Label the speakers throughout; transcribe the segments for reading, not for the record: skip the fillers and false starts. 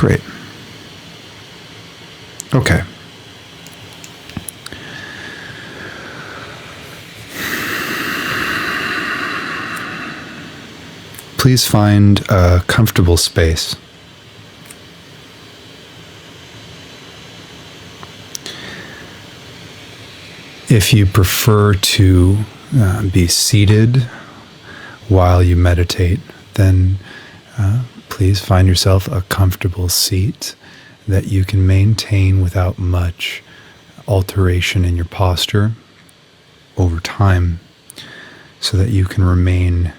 Speaker 1: Great. Okay. Please find a comfortable space. If you prefer to be seated while you meditate, then please find yourself a comfortable seat that you can maintain without much alteration in your posture over time, so that you can remain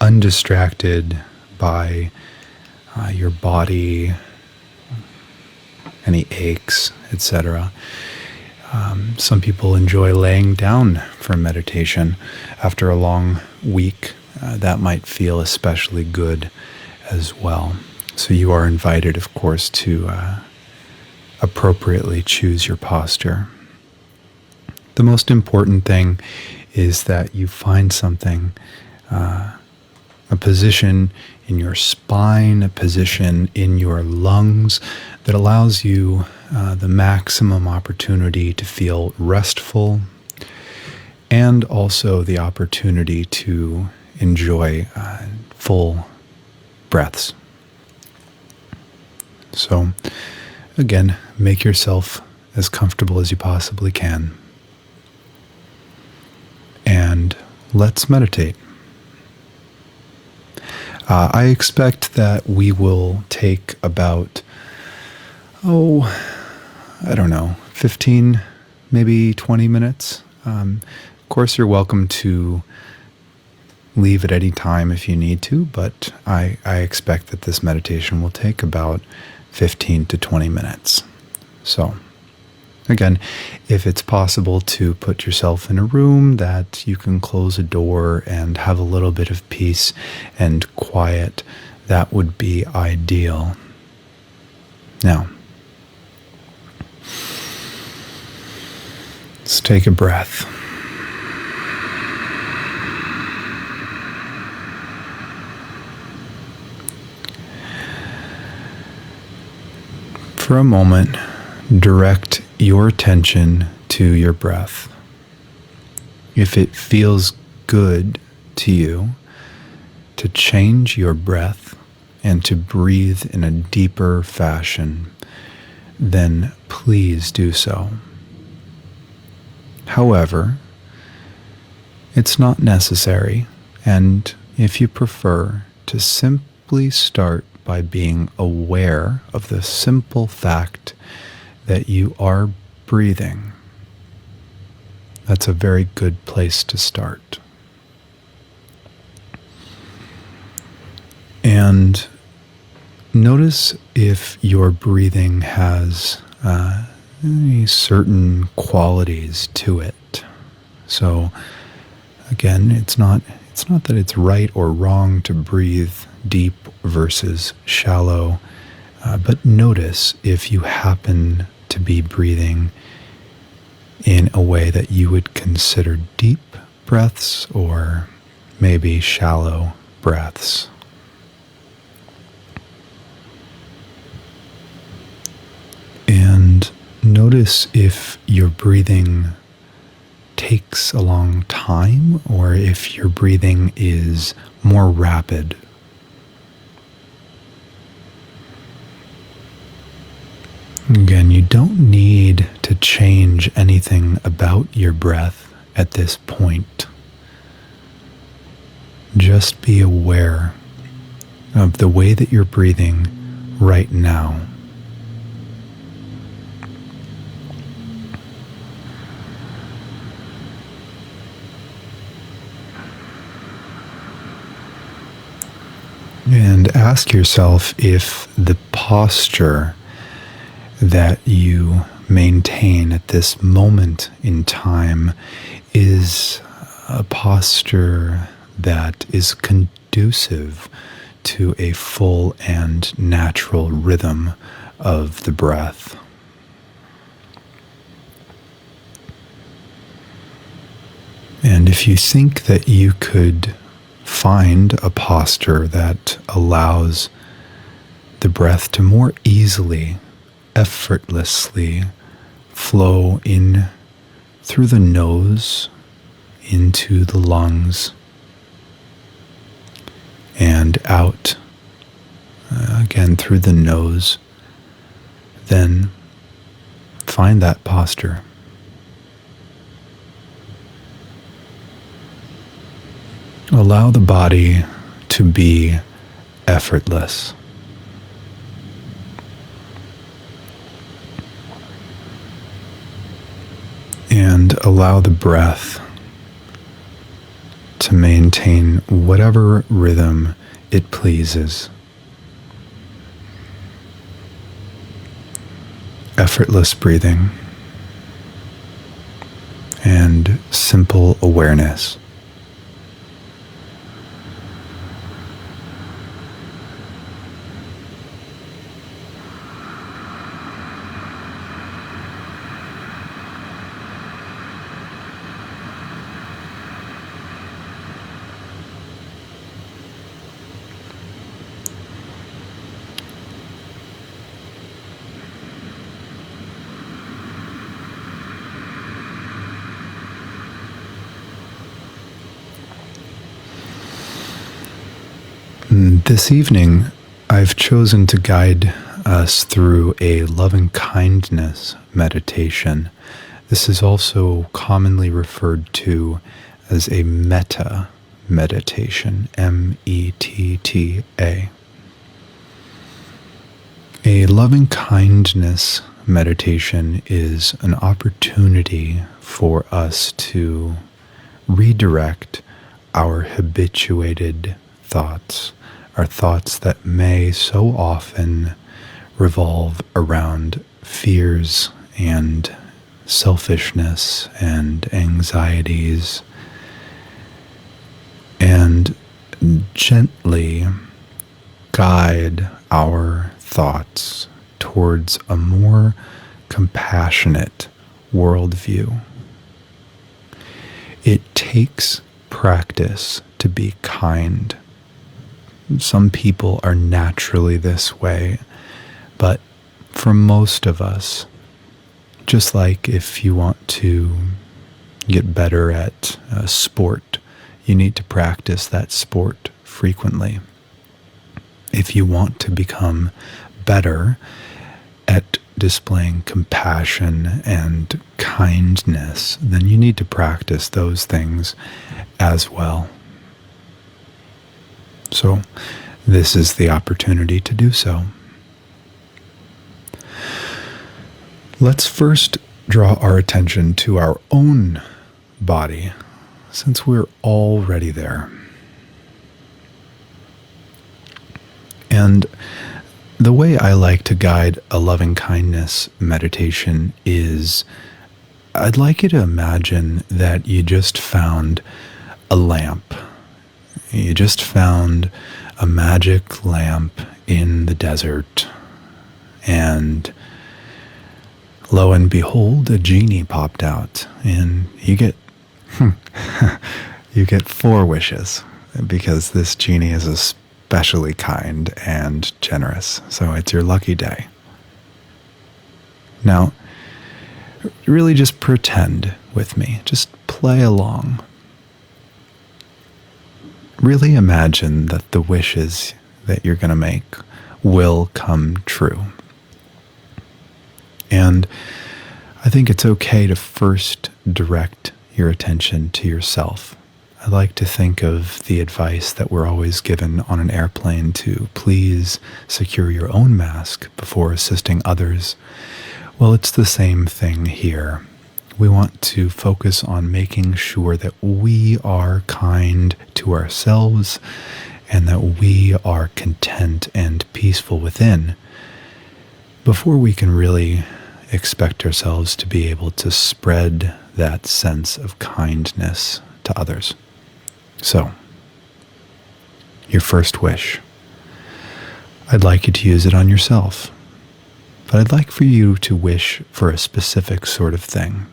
Speaker 1: undistracted by your body, any aches, etc. Some people enjoy laying down for meditation. After a long week, that might feel especially good as well. So you are invited, of course, to appropriately choose your posture. The most important thing is that you find something, a position in your spine, a position in your lungs that allows you the maximum opportunity to feel restful, and also the opportunity to enjoy full breaths. So, again, make yourself as comfortable as you possibly can. And let's meditate. I expect that we will take about, 15, maybe 20 minutes. Of course, you're welcome to leave at any time if you need to, but I expect that this meditation will take about 15 to 20 minutes. So, again, if it's possible to put yourself in a room that you can close a door and have a little bit of peace and quiet, that would be ideal. Now, let's take a breath. For a moment, direct your attention to your breath. If it feels good to you to change your breath and to breathe in a deeper fashion, then please do so. However, it's not necessary, and if you prefer to simply start by being aware of the simple fact that you are breathing, that's a very good place to start. And notice if your breathing has any certain qualities to it. So again, it's not that it's right or wrong to breathe deep versus shallow, but notice if you happen to be breathing in a way that you would consider deep breaths or maybe shallow breaths. And notice if your breathing takes a long time or if your breathing is more rapid. Again, you don't need to change anything about your breath at this point. Just be aware of the way that you're breathing right now. And ask yourself if the posture that you maintain at this moment in time is a posture that is conducive to a full and natural rhythm of the breath. And if you think that you could find a posture that allows the breath to more easily, effortlessly flow in through the nose, into the lungs, and out again through the nose. Then find that posture. Allow the body to be effortless. And allow the breath to maintain whatever rhythm it pleases. Effortless breathing and simple awareness. This evening, I've chosen to guide us through a loving kindness meditation. This is also commonly referred to as a Metta meditation, Metta. A loving kindness meditation is an opportunity for us to redirect our habituated thoughts, our thoughts that may so often revolve around fears and selfishness and anxieties, and gently guide our thoughts towards a more compassionate worldview. It takes practice to be kind. Some people are naturally this way, but for most of us, just like if you want to get better at a sport, you need to practice that sport frequently. If you want to become better at displaying compassion and kindness, then you need to practice those things as well. So, this is the opportunity to do so. Let's first draw our attention to our own body, since we're already there. And the way I like to guide a loving kindness meditation is I'd like you to imagine that you just found a lamp. You just found a magic lamp in the desert, and lo and behold, a genie popped out, and you get 4 wishes, because this genie is especially kind and generous, so it's your lucky day. Now, really just pretend with me, just play along. Really imagine that the wishes that you're going to make will come true. And I think it's okay to first direct your attention to yourself. I like to think of the advice that we're always given on an airplane to please secure your own mask before assisting others. Well, it's the same thing here. We want to focus on making sure that we are kind to ourselves and that we are content and peaceful within before we can really expect ourselves to be able to spread that sense of kindness to others. So, your first wish. I'd like you to use it on yourself, but I'd like for you to wish for a specific sort of thing.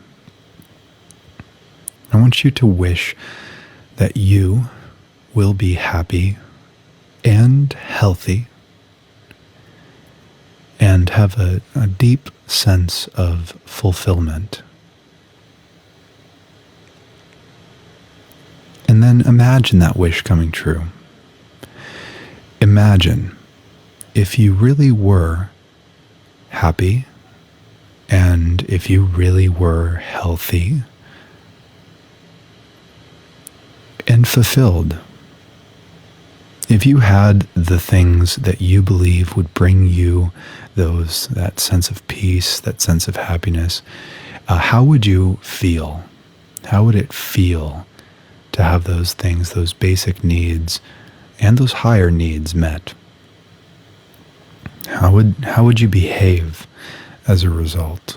Speaker 1: I want you to wish that you will be happy and healthy and have a deep sense of fulfillment. And then imagine that wish coming true. Imagine if you really were happy, and if you really were healthy and fulfilled. If you had the things that you believe would bring you that sense of peace, that sense of happiness, how would you feel? How would it feel to have those things, those basic needs, and those higher needs met? How would you behave as a result?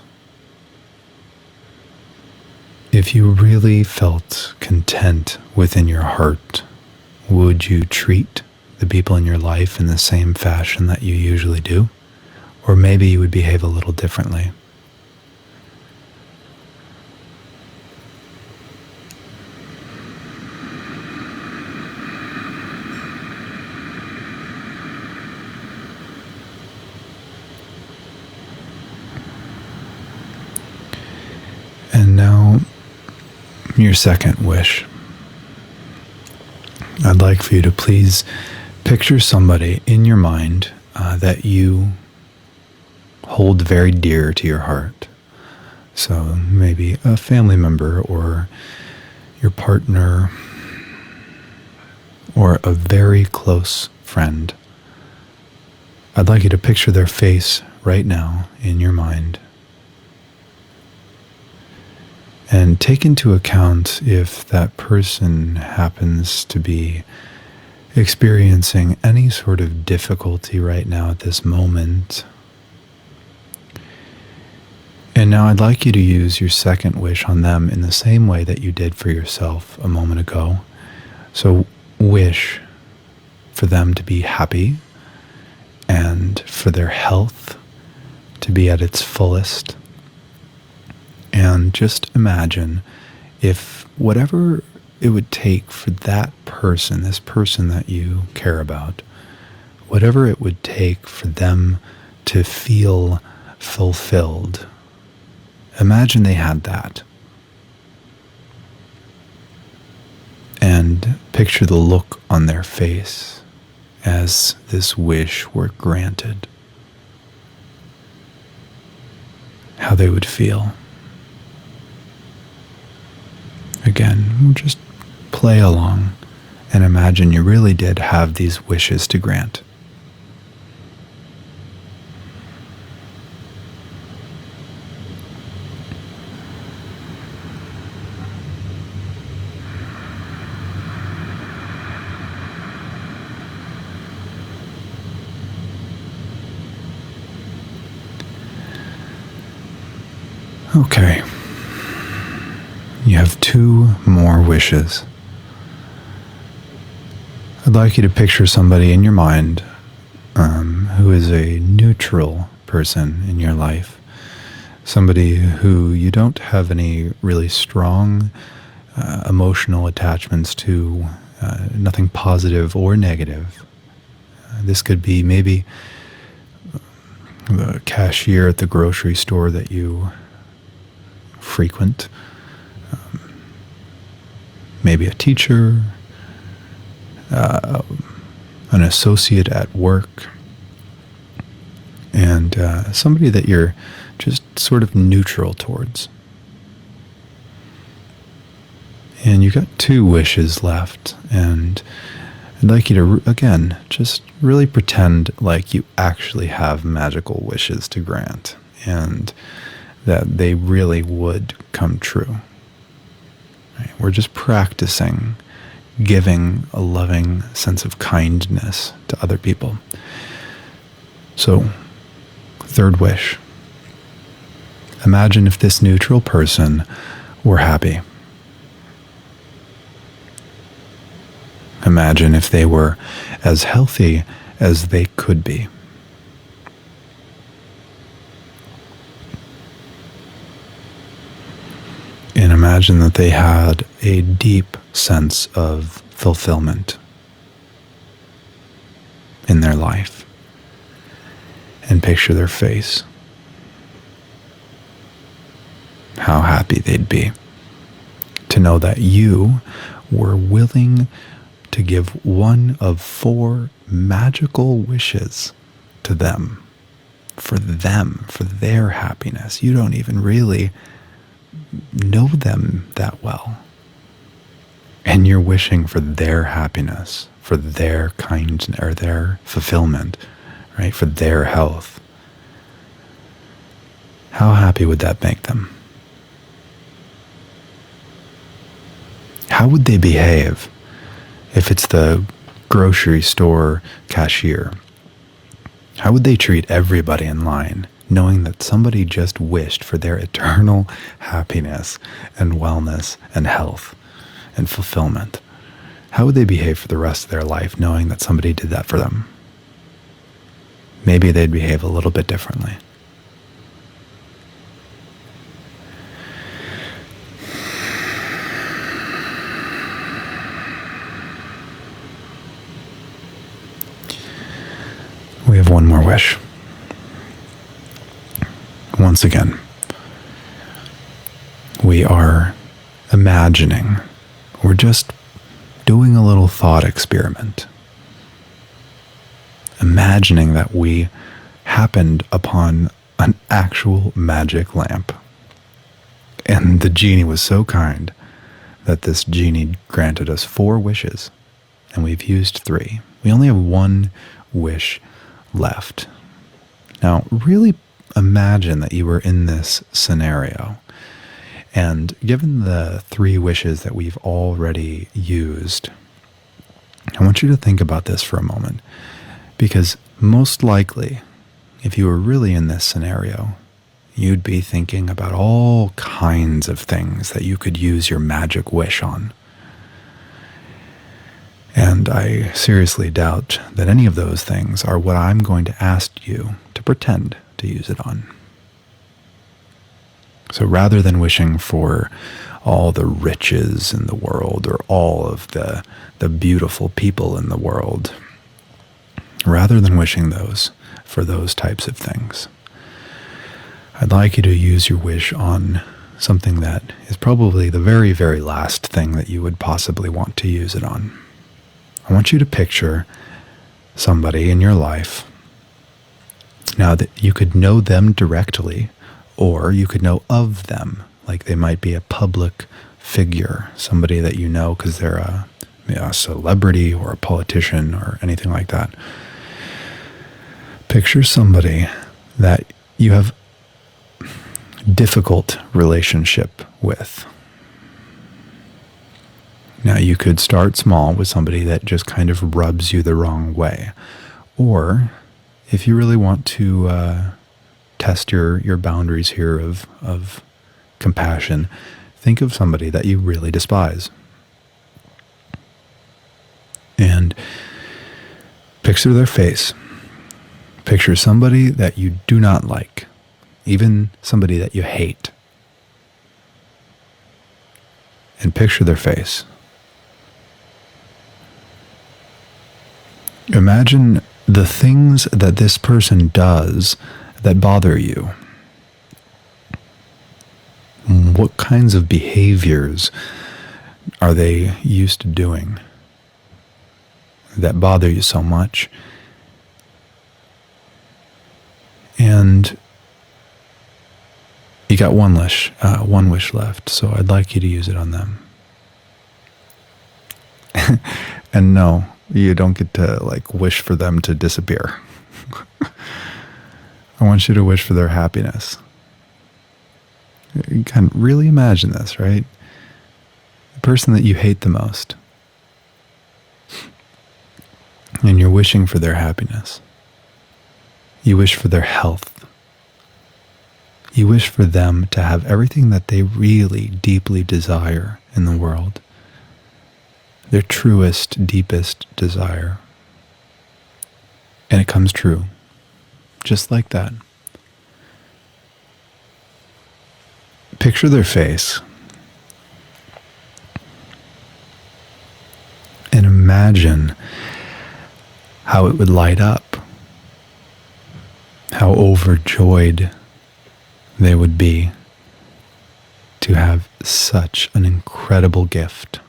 Speaker 1: If you really felt content within your heart, would you treat the people in your life in the same fashion that you usually do? Or maybe you would behave a little differently. And now, your second wish. I'd like for you to please picture somebody in your mind that you hold very dear to your heart. So maybe a family member or your partner or a very close friend. I'd like you to picture their face right now in your mind. And take into account if that person happens to be experiencing any sort of difficulty right now at this moment. And now I'd like you to use your second wish on them in the same way that you did for yourself a moment ago. So wish for them to be happy and for their health to be at its fullest. And just imagine if whatever it would take for that person, this person that you care about, whatever it would take for them to feel fulfilled, imagine they had that. And picture the look on their face as this wish were granted. How they would feel. Again, we'll just play along and imagine you really did have these wishes to grant. Okay. You have 2 more wishes. I'd like you to picture somebody in your mind who is a neutral person in your life. Somebody who you don't have any really strong emotional attachments to, nothing positive or negative. This could be maybe the cashier at the grocery store that you frequent. Maybe a teacher, an associate at work, and somebody that you're just sort of neutral towards. And you got 2 wishes left, and I'd like you to, again, just really pretend like you actually have magical wishes to grant, and that they really would come true. We're just practicing giving a loving sense of kindness to other people. So, 3rd wish. Imagine if this neutral person were happy. Imagine if they were as healthy as they could be. And imagine that they had a deep sense of fulfillment in their life. And and picture their face. How happy they'd be to know that you were willing to give one of 4 magical wishes to them, for their happiness. You don't even really know them that well. And you're wishing for their happiness, for their kindness, or their fulfillment, right? For their health. How happy would that make them? How would they behave if it's the grocery store cashier? How would they treat everybody in line, knowing that somebody just wished for their eternal happiness and wellness and health and fulfillment? How would they behave for the rest of their life, knowing that somebody did that for them? Maybe they'd behave a little bit differently. We have one more wish. Once again, we are imagining, we're just doing a little thought experiment. Imagining that we happened upon an actual magic lamp. And the genie was so kind that this genie granted us 4 wishes, and we've used 3. We only have 1 wish left. Now, really imagine that you were in this scenario, and given the 3 wishes that we've already used, I want you to think about this for a moment, because most likely, if you were really in this scenario, you'd be thinking about all kinds of things that you could use your magic wish on. And I seriously doubt that any of those things are what I'm going to ask you to pretend to use it on. So rather than wishing for all the riches in the world or all of the beautiful people in the world, rather than wishing those for those types of things, I'd like you to use your wish on something that is probably the very, very last thing that you would possibly want to use it on. I want you to picture somebody in your life. Now, that you could know them directly, or you could know of them, like they might be a public figure, somebody that you know because they're a celebrity or a politician or anything like that. Picture somebody that you have difficult relationship with. Now, you could start small with somebody that just kind of rubs you the wrong way. Or, if you really want to test your boundaries here of compassion, think of somebody that you really despise. And picture their face. Picture somebody that you do not like, even somebody that you hate. And picture their face. Imagine the things that this person does that bother you. What kinds of behaviors are they used to doing that bother you so much? And you got one wish left, so I'd like you to use it on them. And no, you don't get to wish for them to disappear. I want you to wish for their happiness. You can really imagine this, right? The person that you hate the most. And you're wishing for their happiness. You wish for their health. You wish for them to have everything that they really deeply desire in the world. Their truest, deepest desire. And it comes true. Just like that. Picture their face. And imagine how it would light up. how overjoyed they would be to have such an incredible gift,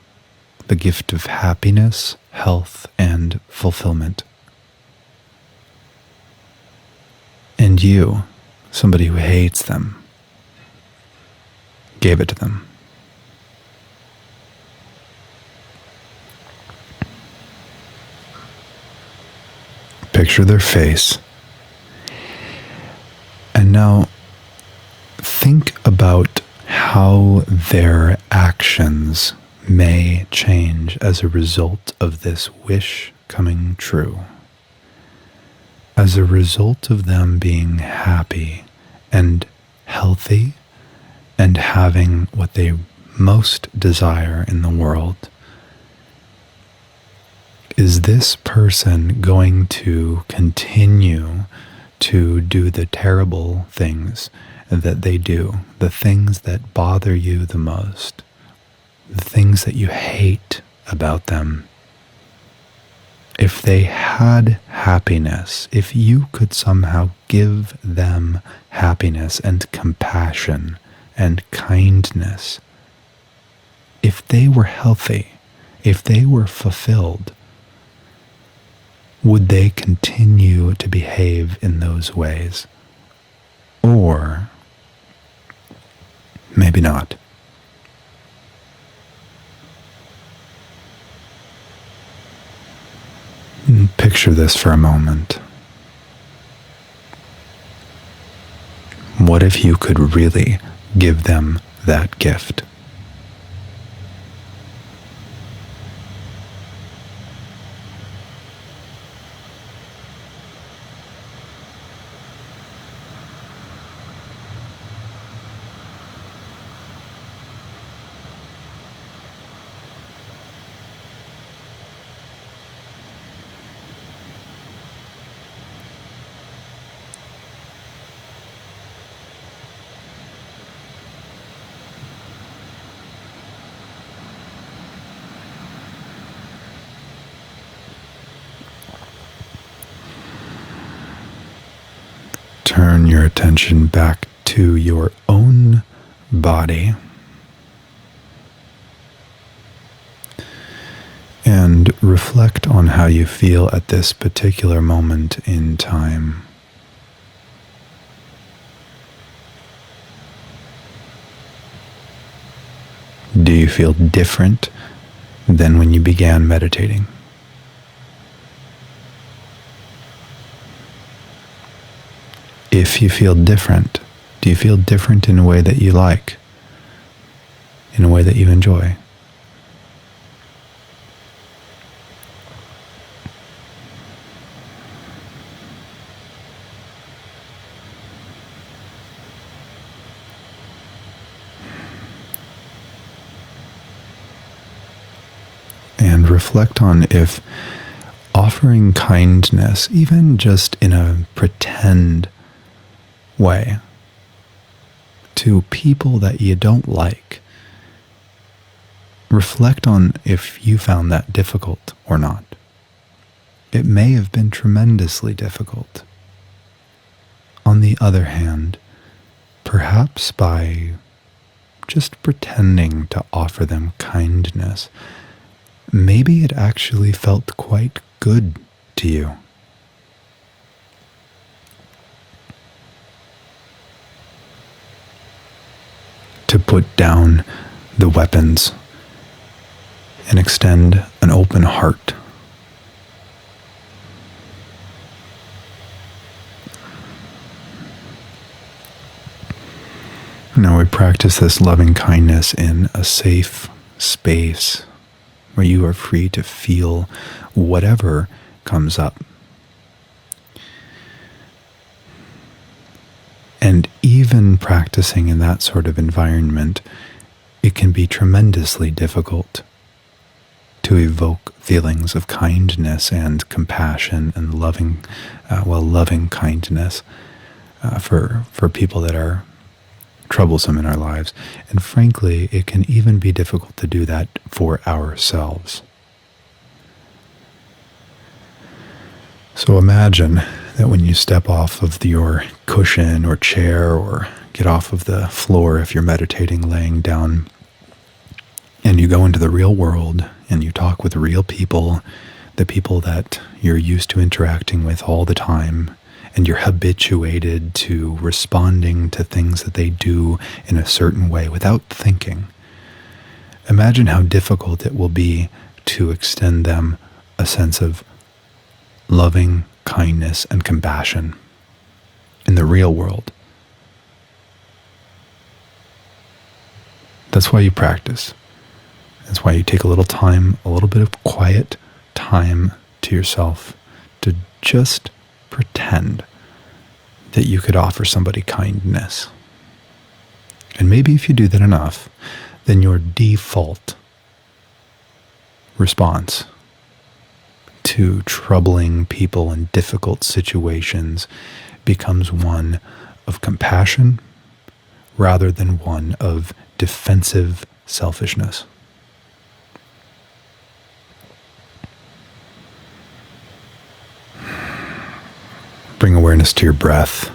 Speaker 1: the gift of happiness, health, and fulfillment. And you, somebody who hates them, gave it to them. Picture their face. And now think about how their actions may change as a result of this wish coming true. As a result of them being happy and healthy and having what they most desire in the world, is this person going to continue to do the terrible things that they do, the things that bother you the most, the things that you hate about them? If they had happiness, if you could somehow give them happiness and compassion and kindness, if they were healthy, if they were fulfilled, would they continue to behave in those ways? Or maybe not. Picture this for a moment. What if you could really give them that gift? Turn your attention back to your own body and reflect on how you feel at this particular moment in time. Do you feel different than when you began meditating? If you feel different, do you feel different in a way that you like, in a way that you enjoy? And reflect on if offering kindness, even just in a pretend way, to people that you don't like, reflect on if you found that difficult or not. It may have been tremendously difficult. On the other hand, perhaps by just pretending to offer them kindness, maybe it actually felt quite good to you. To put down the weapons and extend an open heart. Now we practice this loving kindness in a safe space where you are free to feel whatever comes up. And even practicing in that sort of environment, it can be tremendously difficult to evoke feelings of kindness and compassion and loving kindness for people that are troublesome in our lives. And frankly, it can even be difficult to do that for ourselves. So imagine That when you step off of your cushion or chair or get off of the floor if you're meditating laying down and you go into the real world and you talk with real people, the people that you're used to interacting with all the time, and you're habituated to responding to things that they do in a certain way without thinking. Imagine how difficult it will be to extend them a sense of loving kindness and compassion in the real world. That's why you practice. That's why you take a little time, a little bit of quiet time to yourself to just pretend that you could offer somebody kindness. And maybe if you do that enough, then your default response to troubling people in difficult situations becomes one of compassion rather than one of defensive selfishness. Bring awareness to your breath.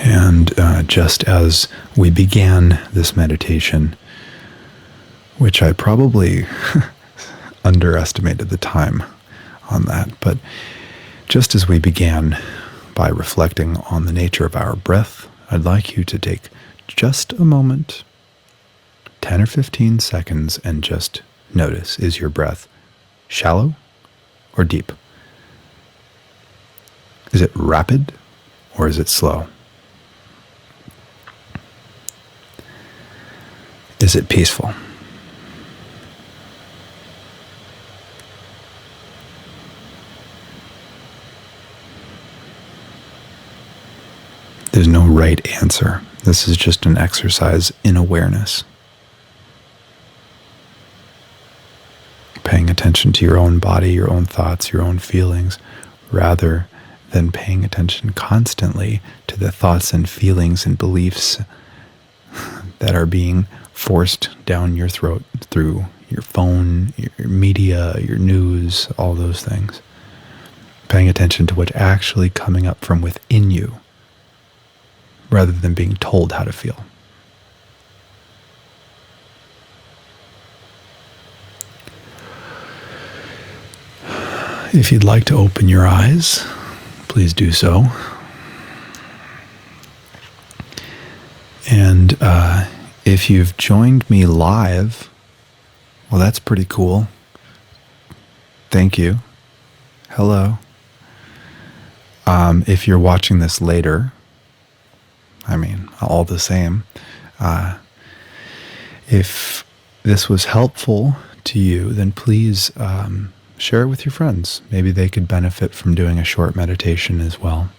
Speaker 1: And just as we began this meditation, which I probably underestimated the time on that, but just as we began by reflecting on the nature of our breath, I'd like you to take just a moment, 10 or 15 seconds, and just notice, is your breath shallow or deep? Is it rapid or is it slow? Is it peaceful? There's no right answer. This is just an exercise in awareness. Paying attention to your own body, your own thoughts, your own feelings, rather than paying attention constantly to the thoughts and feelings and beliefs that are being forced down your throat through your phone, your media, your news, all those things. Paying attention to what's actually coming up from within you, rather than being told how to feel. If you'd like to open your eyes, please do so. And if you've joined me live, well, that's pretty cool. Thank you. Hello. If you're watching this later, I mean, all the same, if this was helpful to you, then please share it with your friends. Maybe they could benefit from doing a short meditation as well.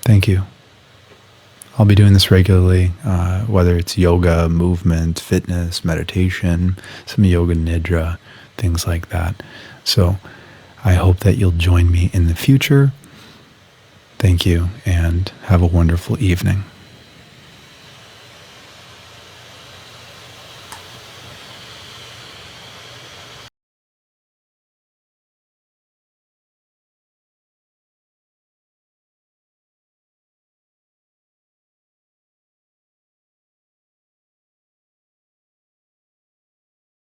Speaker 1: Thank you. I'll be doing this regularly, whether it's yoga, movement, fitness, meditation, some yoga nidra, things like that. So I hope that you'll join me in the future. Thank you, and have a wonderful evening.